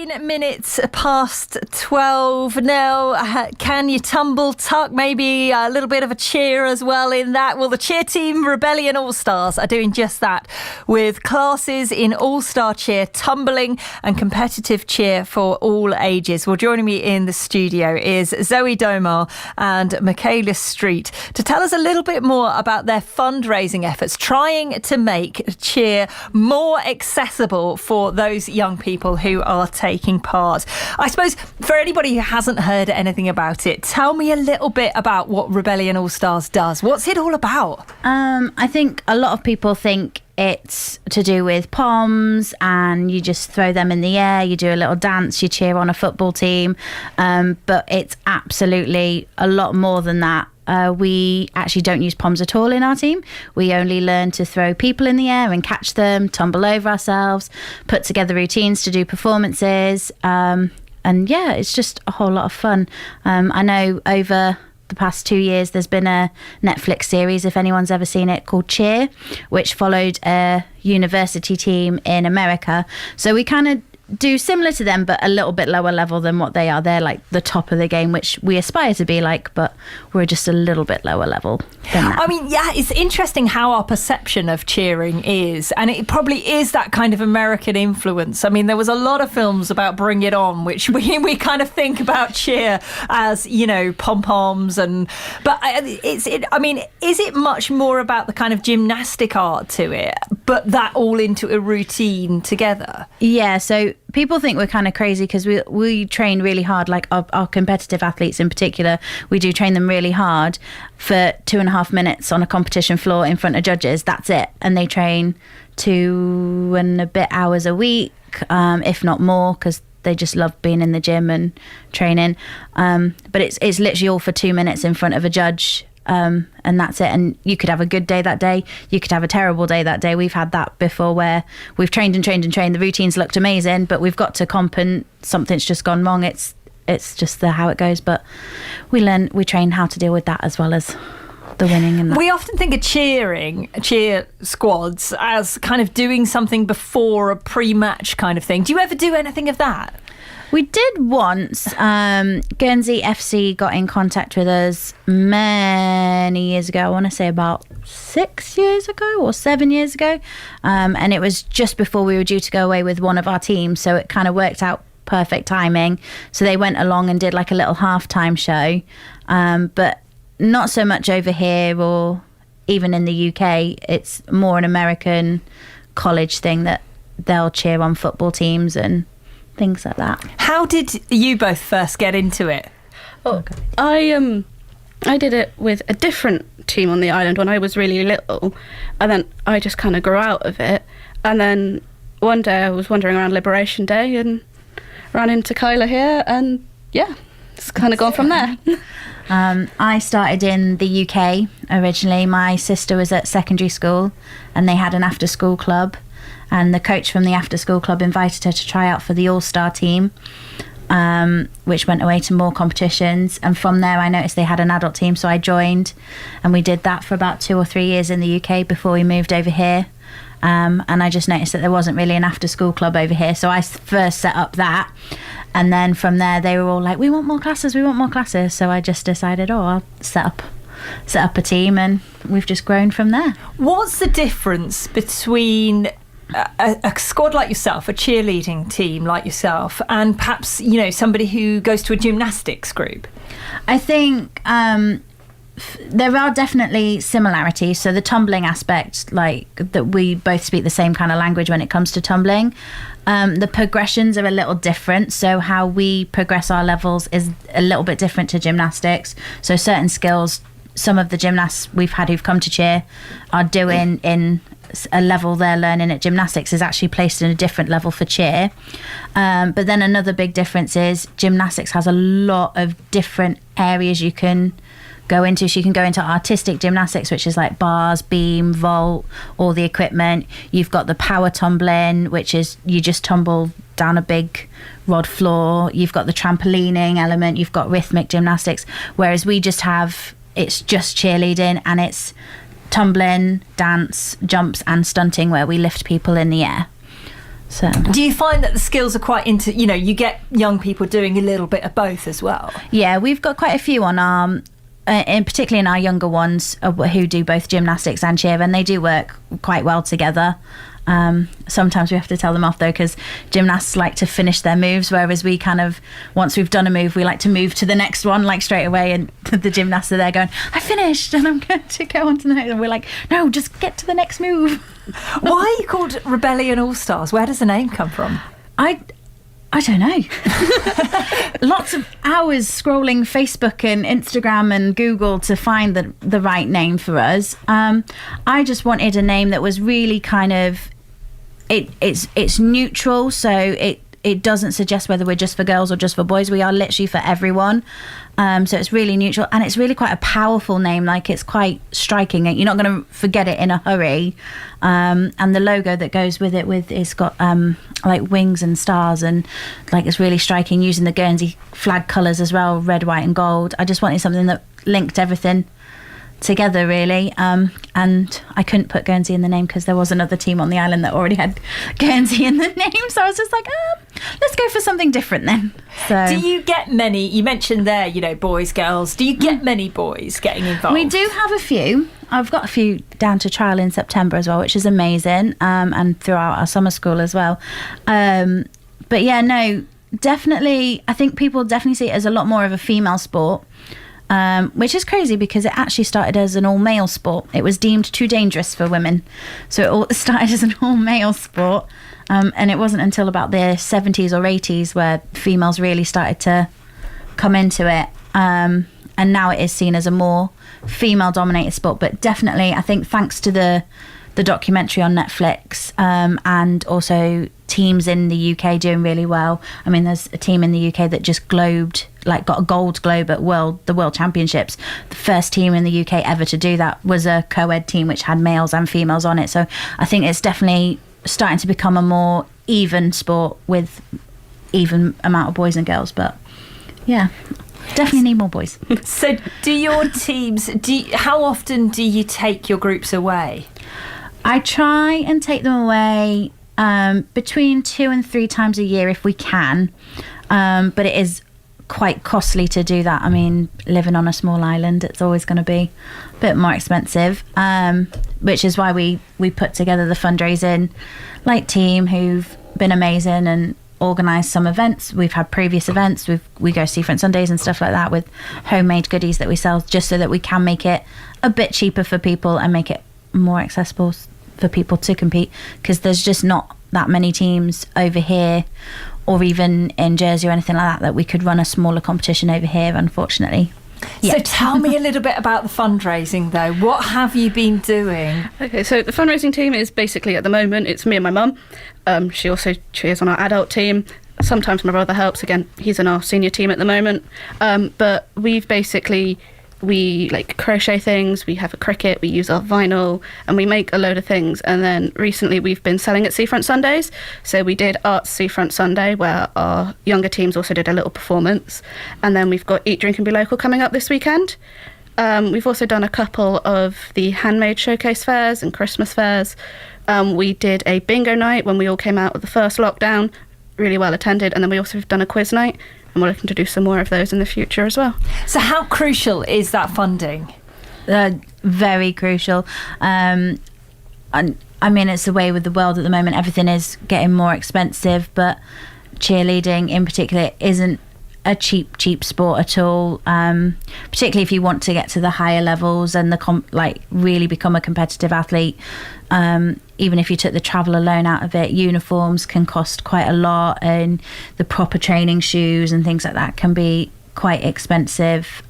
15 minutes past 12 now. Can you tumble, tuck, maybe a little bit of a cheer as well in that? Well, the cheer team Rebellion All-Stars are doing just that with classes in All-Star cheer, tumbling and competitive cheer for all ages. Well, joining me in the studio is Zoe Domar and Michaela Street to tell us a little bit more about their fundraising efforts, trying to make cheer more accessible for those young people who are taking part. I suppose for anybody who hasn't heard anything about it, tell me a little bit about what Rebellion All-Stars does. What's it all about? I think a lot of people think it's to do with poms and you just throw them in the air, you do a little dance, you cheer on a football team, but it's absolutely a lot more than that. We actually don't use poms at all in our team. We only learn to throw people in the air and catch them, tumble over ourselves, put together routines to do performances. And yeah, it's just a whole lot of fun. I know over the past 2 years there's been a Netflix series, if anyone's ever seen it, called Cheer, which followed a university team in America. So we kind of do similar to them, but a little bit lower level than what they are. They're like the top of the game, which we aspire to be like, but we're just a little bit lower level than that. I mean, yeah, it's interesting how our perception of cheering is, and it probably is that kind of American influence. I mean, there was a lot of films about Bring It On, which we kind of think about cheer as, you know, pom-poms, but is it much more about the kind of gymnastic art to it, but that all into a routine together? Yeah, so people think we're kind of crazy because we train really hard, like our competitive athletes in particular. We do train them really hard for 2.5 minutes on a competition floor in front of judges. That's it. And they train 2 and a bit hours a week, if not more, because they just love being in the gym and training. But it's literally all for 2 minutes in front of a judge. And that's it. And you could have a good day that day, you could have a terrible day that day. We've had that before where we've trained, the routines looked amazing, but we've got to comp and something's just gone wrong. It's just how it goes, but we train how to deal with that as well as the winning. And that. We often think of cheer squads as kind of doing something before a pre-match kind of thing. Do you ever do anything of that? We did once. Guernsey FC got in contact with us many years ago. I want to say about 6 years ago or 7 years ago. And it was just before we were due to go away with one of our teams. So it kind of worked out perfect timing. So they went along and did like a little halftime show. But not so much over here or even in the UK. It's more an American college thing that they'll cheer on football teams and things like that. How did you both first get into it? Oh, I did it with a different team on the island when I was really little, and then I just kind of grew out of it. And then one day I was wandering around Liberation Day and ran into Kyla here, and yeah, it's kind of gone from there. I started in the UK originally. My sister was at secondary school and they had an after school club, and the coach from the after school club invited her to try out for the All-Star team, which went away to more competitions. And from there I noticed they had an adult team, so I joined, and we did that for about 2 or 3 years in the UK before we moved over here. And I just noticed that there wasn't really an after school club over here, so I first set up that, and then from there they were all like, we want more classes, so I just decided, I'll set up a team, and we've just grown from there. What's the difference between a squad like yourself, a cheerleading team like yourself, and perhaps, you know, somebody who goes to a gymnastics group? I think there are definitely similarities. So the tumbling aspect, like that, we both speak the same kind of language when it comes to tumbling. The progressions are a little different, so how we progress our levels is a little bit different to gymnastics. So certain skills, some of the gymnasts we've had who've come to cheer are doing in a level they're learning at gymnastics is actually placed in a different level for cheer. But then another big difference is gymnastics has a lot of different areas you can go into. So you can go into artistic gymnastics, which is like bars, beam, vault, all the equipment. You've got the power tumbling, which is you just tumble down a big rod floor. You've got the trampolining element. You've got rhythmic gymnastics, whereas we just have, it's just cheerleading, and it's tumbling, dance, jumps and stunting, where we lift people in the air. So do you find that the skills are quite you get young people doing a little bit of both as well? Yeah, we've got quite a few on our, in particularly in our younger ones who do both gymnastics and cheer, and they do work quite well together. Sometimes we have to tell them off though, because gymnasts like to finish their moves, whereas we kind of, once we've done a move, we like to move to the next one like straight away, and the gymnasts are there going, I finished and I'm going to go on to the next, and we're like, no, just get to the next move. Why are you called Rebellion All-Stars? Where does the name come from? I don't know. Lots of hours scrolling Facebook and Instagram and Google to find the right name for us. I just wanted a name that was really kind of, it's neutral, so it doesn't suggest whether we're just for girls or just for boys. We are literally for everyone. So it's really neutral, and it's really quite a powerful name. Like, it's quite striking. You're not going to forget it in a hurry. And the logo that goes with it's got like wings and stars, and like it's really striking, using the Guernsey flag colours as well, red, white and gold. I just wanted something that linked everything together, really. And I couldn't put Guernsey in the name because there was another team on the island that already had Guernsey in the name, so I was just like, let's go for something different then. So do you get many, you mentioned there, boys, girls, do you get many boys getting involved? We do have a few. I've got a few down to trial in September as well, which is amazing, and throughout our summer school as well. But yeah, no, definitely, I think people definitely see it as a lot more of a female sport. Which is crazy because it actually started as an all-male sport. It was deemed too dangerous for women. So it all started as an all-male sport. And it wasn't until about the 70s or 80s where females really started to come into it. And now it is seen as a more female-dominated sport. But definitely, I think thanks to the documentary on Netflix, and also teams in the UK doing really well. I mean, there's a team in the UK that just got a gold globe at the World Championships. The first team in the UK ever to do that was a co-ed team which had males and females on it. So I think it's definitely starting to become a more even sport with even amount of boys and girls. But yeah, definitely need more boys. So do your teams, how often do you take your groups away? I try and take them away between 2 and 3 times a year if we can, but it is quite costly to do that. I mean, living on a small island, it's always going to be a bit more expensive, which is why we put together the fundraising team who've been amazing and organised some events. We've had previous events. We go Seafront Sundays and stuff like that with homemade goodies that we sell, just so that we can make it a bit cheaper for people and make it more accessible for people to compete, because there's just not that many teams over here or even in Jersey or anything like that we could run a smaller competition over here, unfortunately. So tell me a little bit about the fundraising though. What have you been doing? Okay, so the fundraising team is basically, at the moment, it's me and my mum. She also cheers on our adult team. Sometimes my brother helps. Again, he's in our senior team at the moment. But we've basically, we crochet things, we have a Cricut, we use our vinyl, and we make a load of things. And then recently we've been selling at Seafront Sundays. So we did Arts Seafront Sunday, where our younger teams also did a little performance. And then we've got Eat, Drink and Be Local coming up this weekend. We've also done a couple of the handmade showcase fairs and Christmas fairs. We did a bingo night when we all came out of the first lockdown, really well attended. And then we also have done a quiz night, and we're looking to do some more of those in the future as well. So how crucial is that funding? Very crucial. And I mean, it's the way with the world at the moment. Everything is getting more expensive, but cheerleading in particular isn't a cheap sport at all, particularly if you want to get to the higher levels and really become a competitive athlete. Even if you took the travel alone out of it, uniforms can cost quite a lot, and the proper training shoes and things like that can be quite expensive.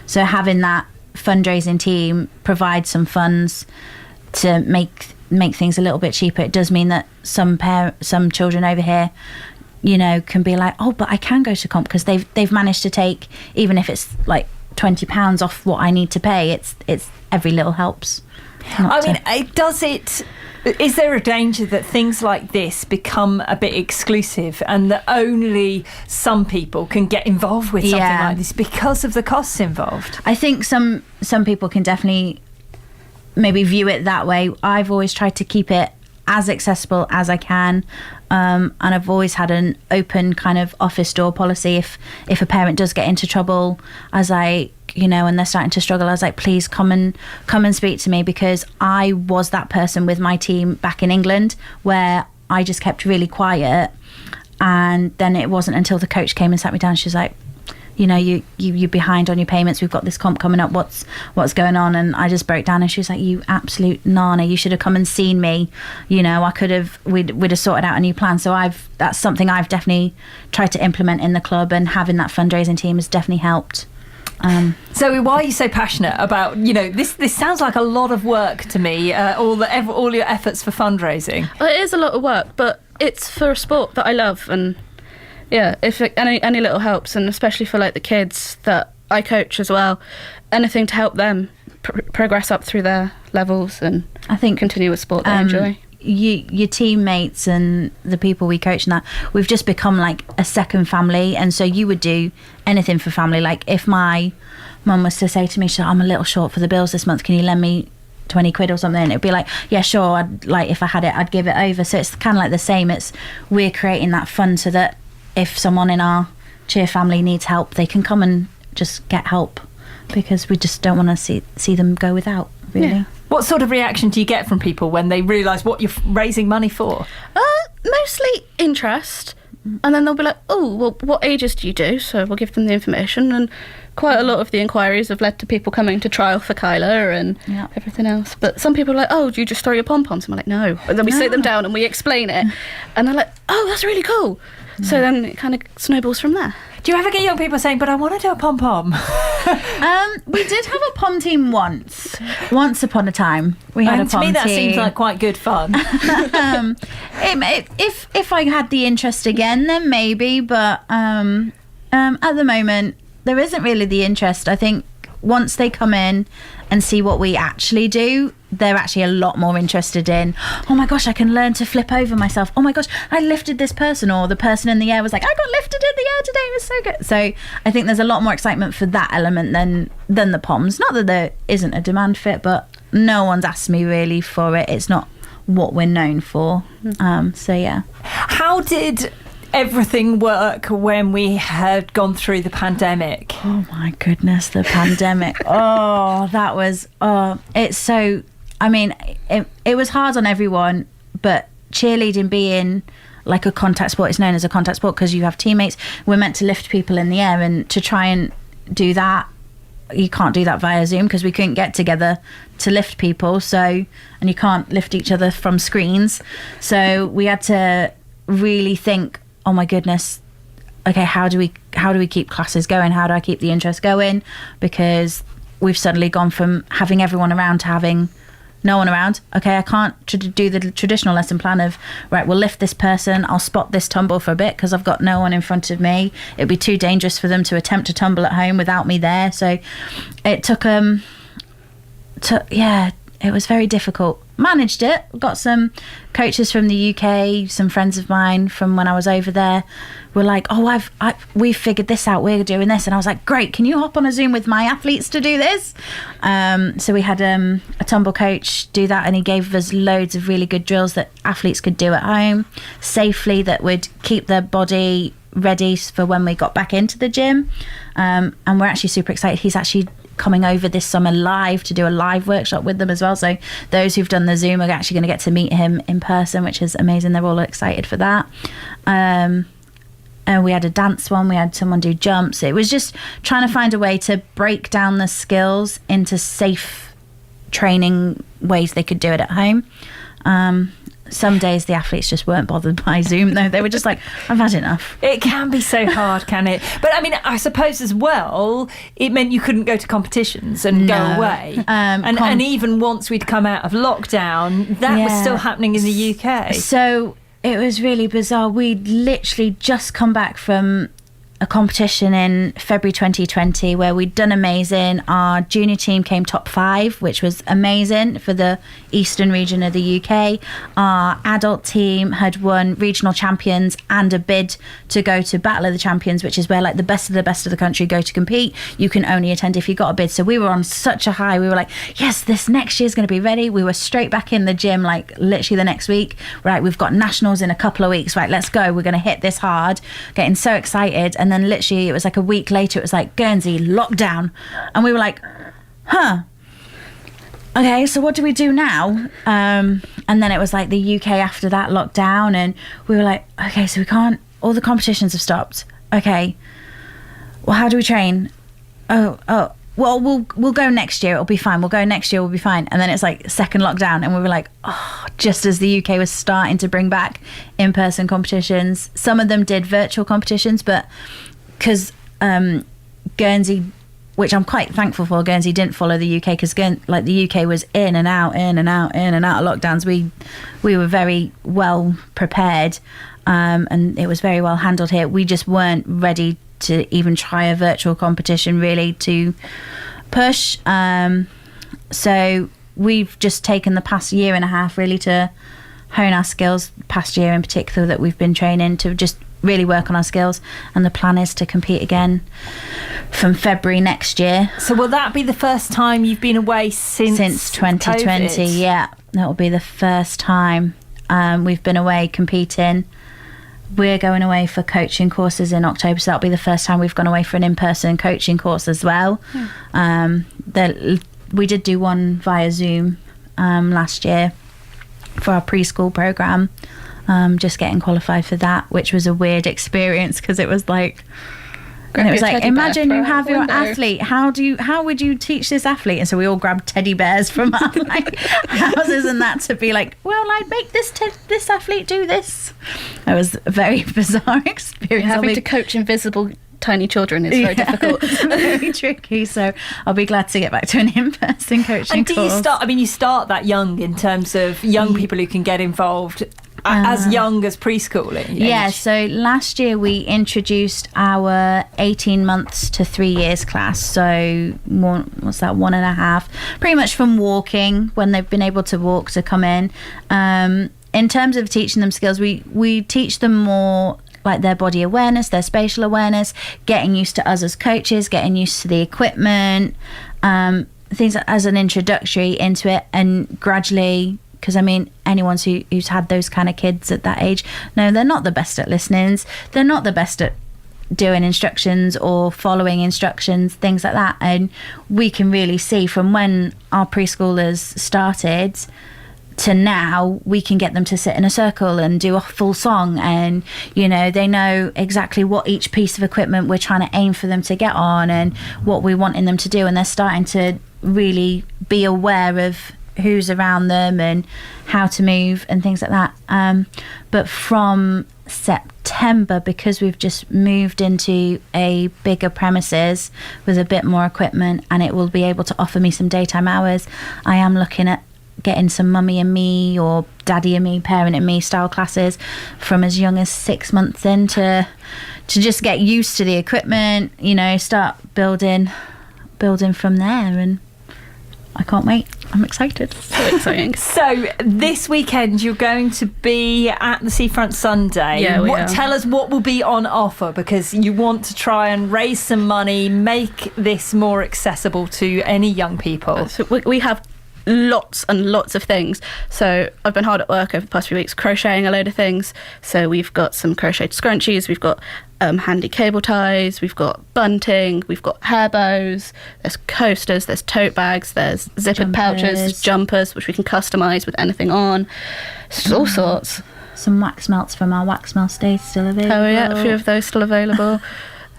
So having that fundraising team provide some funds to make things a little bit cheaper, it does mean that some children over here, can be like, oh, but I can go to comp because they've managed to take, even if it's £20 off what I need to pay. It's every little helps. Is there a danger that things like this become a bit exclusive and that only some people can get involved with something like this because of the costs involved? I think some people can definitely maybe view it that way. I've always tried to keep it as accessible as I can. And I've always had an open kind of office door policy. If a parent does get into trouble, as I, and they're starting to struggle, I was like, please come and speak to me, because I was that person with my team back in England where I just kept really quiet. And then it wasn't until the coach came and sat me down, she was like, you're behind on your payments. We've got this comp coming up. What's going on? And I just broke down, and she was like, you absolute nana. You should have come and seen me. we'd have sorted out a new plan. So that's something I've definitely tried to implement in the club, and having that fundraising team has definitely helped. So why are you so passionate about, this sounds like a lot of work to me, all your efforts for fundraising? Well, it is a lot of work, but it's for a sport that I love, and yeah, if any little helps, and especially for like the kids that I coach as well, anything to help them progress up through their levels and I think continue with sport they enjoy. Your teammates and the people we coach and that, we've just become like a second family. And so you would do anything for family. Like if my mum was to say to me, I'm a little short for the bills this month, can you lend me 20 quid or something? It'd be like, yeah, sure. If I had it, I'd give it over. So it's kind of like the same. We're creating that fund so that if someone in our cheer family needs help, they can come and just get help, because we just don't want to see them go without, really. Yeah. What sort of reaction do you get from people when they realise what you're raising money for? Mostly interest, and then they'll be like, oh, well, what ages do you do? So we'll give them the information, and quite a lot of the inquiries have led to people coming to trial for Kyla and everything else. But some people are like, oh, do you just throw your pom-poms? And we're like, no. And then we sit them down and we explain it, and they're like, oh, that's really cool. So then it kind of snowballs from there. Do you ever get young people saying, but I want to do a pom-pom? We did have a pom team once. Once upon a time, we had a pom team. To me, that seems like quite good fun. If I had the interest again, then maybe. But at the moment, there isn't really the interest. I think once they come in and see what we actually do, they're actually a lot more interested in, oh my gosh, I can learn to flip over myself. Oh my gosh, I lifted this person, or the person in the air was like, I got lifted in the air today, it was so good. So I think there's a lot more excitement for that element than the POMs. Not that there isn't a demand for it, but no one's asked me really for it. It's not what we're known for. So yeah. How did everything work when we had gone through the pandemic? Oh my goodness, the pandemic. That was, it's so, I mean, it was hard on everyone, but cheerleading being like a contact sport, it's known as a contact sport because you have teammates. We're meant to lift people in the air, and to try and do that, you can't do that via Zoom because we couldn't get together to lift people. So, and you can't lift each other from screens. So we had to really think, oh my goodness, okay, how do we keep classes going? How do I keep the interest going? Because we've suddenly gone from having everyone around to having no one around. Okay, I can't do the traditional lesson plan of, right, we'll lift this person, I'll spot this tumble for a bit because I've got no one in front of me. It'd be too dangerous for them to attempt to tumble at home without me there. So it took it was very difficult. Managed it. Got some coaches from the UK, some friends of mine from when I was over there were like, oh, we've figured this out, we're doing this. And I was like, great, can you hop on a Zoom with my athletes to do this? So we had a tumble coach do that, and he gave us loads of really good drills that athletes could do at home safely, that would keep their body ready for when we got back into the gym. And we're actually super excited. He's actually coming over this summer live to do a live workshop with them as well. So those who've done the Zoom are actually going to get to meet him in person, which is amazing. They're all excited for that. And we had a dance one. We had someone do jumps. It was just trying to find a way to break down the skills into safe training ways they could do it at home. Some days the athletes just weren't bothered by Zoom, though. They were just like, I've had enough. It can be so hard, can it? But I mean, I suppose as well, it meant you couldn't go to competitions and go away. And even once we'd come out of lockdown, that was still happening in the UK. So it was really bizarre. We'd literally just come back from a competition in February 2020 where we'd done amazing. Our junior team came top 5, which was amazing for the eastern region of the UK. Our adult team had won regional champions and a bid to go to Battle of the Champions, which is where like the best of the country go to compete. You can only attend if you got a bid. So we were on such a high. We were like, yes, this next year's going to be ready. We were straight back in the gym like literally the next week. Right, we've got nationals in a couple of weeks. Right, let's go. We're going to hit this hard. Getting so excited. And then literally it was like a week later, it was like Guernsey lockdown. And we were like, okay, so what do we do now? And then it was like the UK after that lockdown. And we were like, okay, so we can't, all the competitions have stopped. Okay, well, how do we train? Oh, well, we'll go next year. It'll be fine. We'll go next year. We'll be fine. And then it's like second lockdown, and we were like, oh, just as the UK was starting to bring back in-person competitions. Some of them did virtual competitions, but because Guernsey, which I'm quite thankful for, Guernsey didn't follow the UK because like the UK was in and out of lockdowns. We were very well prepared, and it was very well handled here. We just weren't ready to even try a virtual competition really to push. So we've just taken the past year and a half really to hone our skills, past year in particular that we've been training to just really work on our skills, and the plan is to compete again from February next year. So will that be the first time you've been away since 2020? COVID? Yeah, that will be the first time we've been away competing. We're going away for coaching courses in October, so that'll be the first time we've gone away for an in-person coaching course as well. We did do one via Zoom last year for our preschool program, just getting qualified for that, which was a weird experience because it was like, and it was like, imagine you have your athlete. How would you teach this athlete? And so we all grabbed teddy bears from our like houses and that to be like, well, I'd make this athlete do this. It was a very bizarre experience. Having to coach invisible tiny children is very difficult. It's very tricky. So I'll be glad to get back to an in-person coaching And do course. you start? I mean, you start that young in terms of young people who can get involved. As young as preschooling? Yeah, so last year we introduced our 18 months to 3 years class. So what's that, 1.5? Pretty much from walking, when they've been able to walk, to come in. In terms of teaching them skills, we teach them more like their body awareness, their spatial awareness, getting used to us as coaches, getting used to the equipment, things as an introductory into it, and gradually, because I mean, anyone who's had those kind of kids at that age, no, they're not the best at listenings. They're not the best at doing instructions or following instructions, things like that. And we can really see from when our preschoolers started to now, we can get them to sit in a circle and do a full song, and you know, they know exactly what each piece of equipment we're trying to aim for them to get on and what we're wanting them to do, and they're starting to really be aware of who's around them and how to move and things like that. But from September, because we've just moved into a bigger premises with a bit more equipment, and it will be able to offer me some daytime hours, I am looking at getting some mummy and me or daddy and me, parent and me style classes from as young as 6 months in to just get used to the equipment, you know, start building from there. And I can't wait. I'm excited. So exciting. So this weekend you're going to be at the Seafront Sunday. Yeah, we are. Tell us what will be on offer, because you want to try and raise some money, make this more accessible to any young people. So we have lots and lots of things. So I've been hard at work over the past few weeks crocheting a load of things. So we've got some crocheted scrunchies, we've got handy cable ties, we've got bunting, we've got hair bows, there's coasters, there's tote bags, there's zippered pouches, there's jumpers which we can customise with anything on. It's all sorts. Some wax melts from our wax melt days still available. Oh yeah, a few of those still available.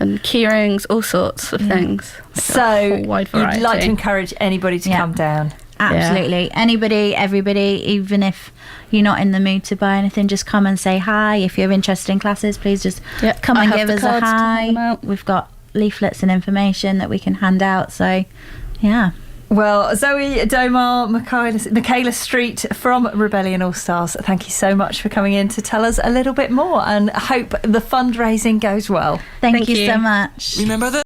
And key rings, all sorts of things. So a whole wide variety. You'd like to encourage anybody to come down. Absolutely. Anybody, everybody, even if you're not in the mood to buy anything, just come and say hi. If you're interested in classes, please just come and give us a hi. We've got leaflets and information that we can hand out. So, yeah. Well, Zoe Domar, Michaela Street from Rebellion All Stars, thank you so much for coming in to tell us a little bit more, and I hope the fundraising goes well. Thank Thank you you. so much. Remember the